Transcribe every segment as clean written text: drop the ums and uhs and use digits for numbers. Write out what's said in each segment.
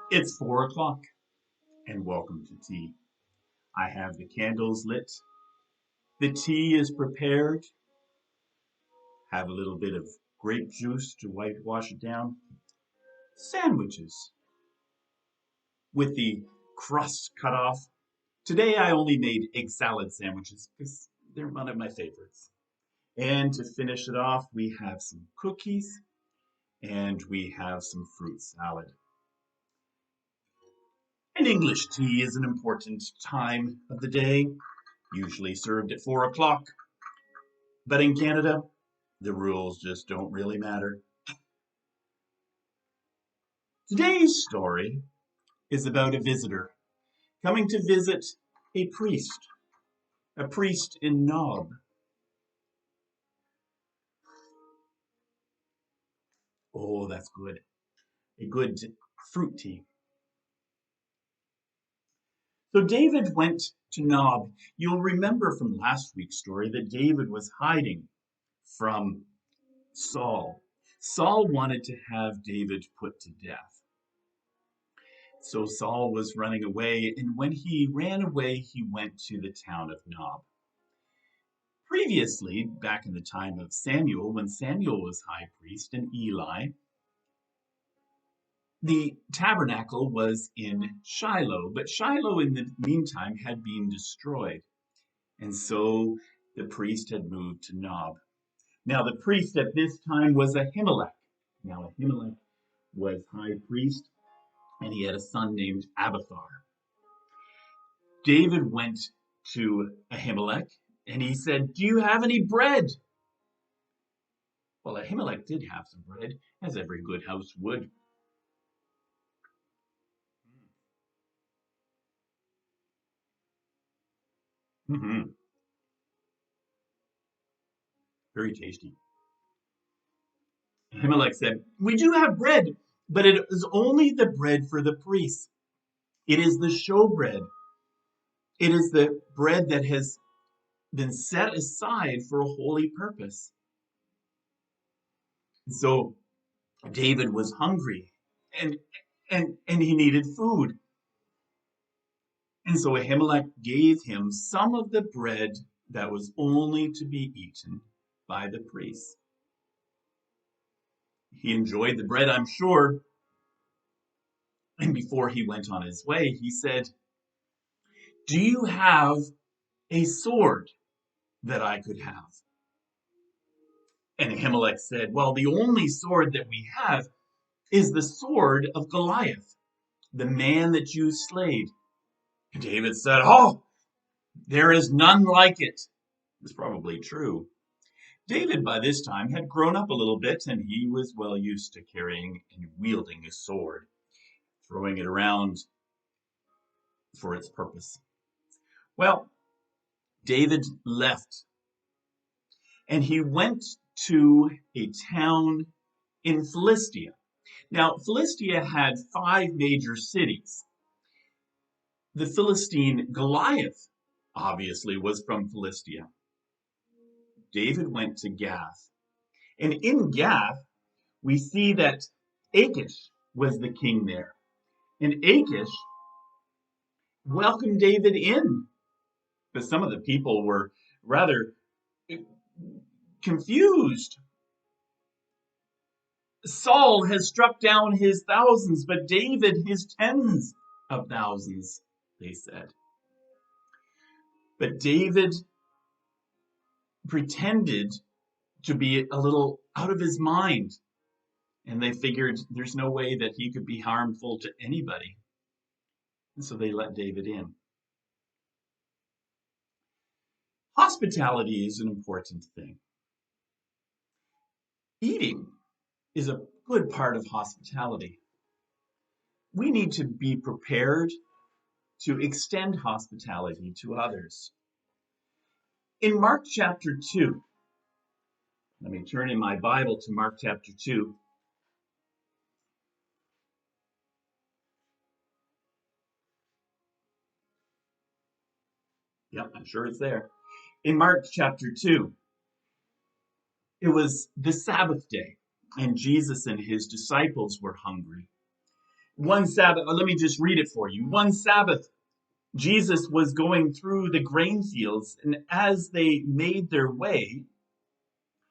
It's 4 o'clock, and welcome to tea. I have the candles lit. The tea is prepared. Have a little bit of grape juice to whitewash it down. Sandwiches with the crust cut off. Today I only made egg salad sandwiches because they're one of my favorites. And to finish it off, we have some cookies and we have some fruit salad. An English tea is an important time of the day, usually served at 4 o'clock. But in Canada, the rules just don't really matter. Today's story is about a visitor coming to visit a priest in Knob. Oh, that's good. A good fruit tea. So David went to Nob. You'll remember from last week's story that David was hiding from Saul. Saul wanted to have David put to death. So Saul was running away, and when he ran away, he went to the town of Nob. Previously, back in the time of Samuel, when Samuel was high priest and Eli, the tabernacle was in Shiloh, but Shiloh in the meantime had been destroyed. And so the priest had moved to Nob. Now the priest at this time was Ahimelech. Now Ahimelech was high priest, and he had a son named Abiathar. David went to Ahimelech, and he said, "Do you have any bread?" Well, Ahimelech did have some bread, as every good house would. Very tasty. Ahimelech said, "We do have bread, but it is only the bread for the priests. It is the showbread. It is the bread that has been set aside for a holy purpose." So David was hungry and he needed food. And so Ahimelech gave him some of the bread that was only to be eaten by the priests. He enjoyed the bread, I'm sure. And before he went on his way, he said, "Do you have a sword that I could have?" And Ahimelech said, "Well, the only sword that we have is the sword of Goliath, the man that you slayed." And David said, "Oh, there is none like it." It's probably true. David, by this time, had grown up a little bit, and he was well used to carrying and wielding a sword, throwing it around for its purpose. Well, David left, and he went to a town in Philistia. Now, Philistia had 5 major cities. The Philistine Goliath, obviously, was from Philistia. David went to Gath. And in Gath, we see that Achish was the king there. And Achish welcomed David in. But some of the people were rather confused. Saul has struck down his thousands, but David his tens of thousands, they said. But David pretended to be a little out of his mind, and they figured there's no way that he could be harmful to anybody. And so they let David in. Hospitality is an important thing. Eating is a good part of hospitality. We need to be prepared to extend hospitality to others. In Mark chapter 2, let me turn in my Bible to Mark chapter 2. Yep, I'm sure it's there. In Mark chapter 2, it was the Sabbath day, and Jesus and his disciples were hungry. One Sabbath, let me just read it for you. One Sabbath, Jesus was going through the grain fields, and as they made their way,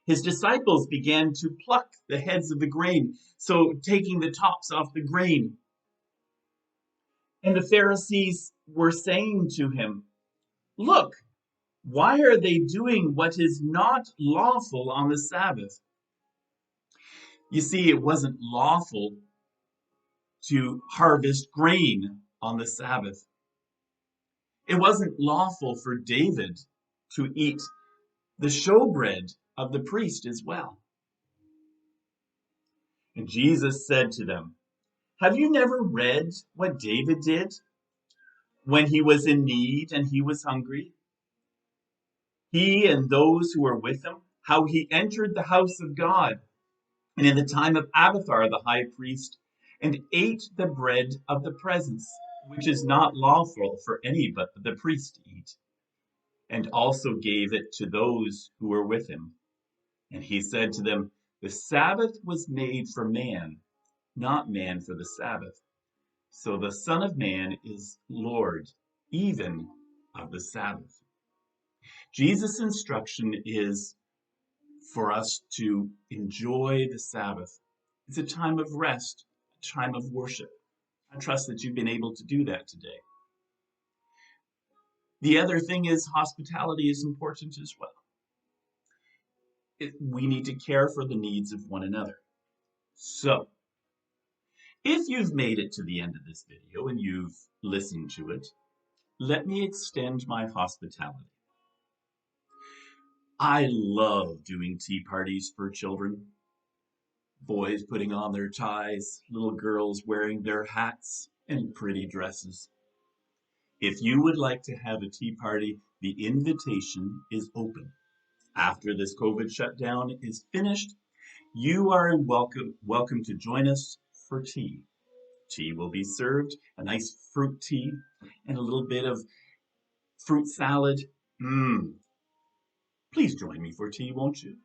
his disciples began to pluck the heads of the grain, so taking the tops off the grain. And the Pharisees were saying to him, "Look, why are they doing what is not lawful on the Sabbath?" You see, it wasn't lawful to harvest grain on the Sabbath. It wasn't lawful for David to eat the showbread of the priest as well. And Jesus said to them, "Have you never read what David did when he was in need and he was hungry? He and those who were with him, how he entered the house of God, and in the time of Abiathar the high priest, and ate the bread of the presence, which is not lawful for any but the priest to eat, and also gave it to those who were with him. And he said to them, the Sabbath was made for man, not man for the Sabbath. So the Son of Man is Lord, even of the Sabbath." Jesus' instruction is for us to enjoy the Sabbath. It's a time of rest, a time of worship. I trust that you've been able to do that today. The other thing is hospitality is important as well. We need to care for the needs of one another. So, if you've made it to the end of this video and you've listened to it, let me extend my hospitality. I love doing tea parties for children. Boys putting on their ties, little girls wearing their hats and pretty dresses. If you would like to have a tea party, the invitation is open. After this COVID shutdown is finished, you are welcome to join us for tea. Tea will be served, a nice fruit tea, and a little bit of fruit salad. Please join me for tea, won't you?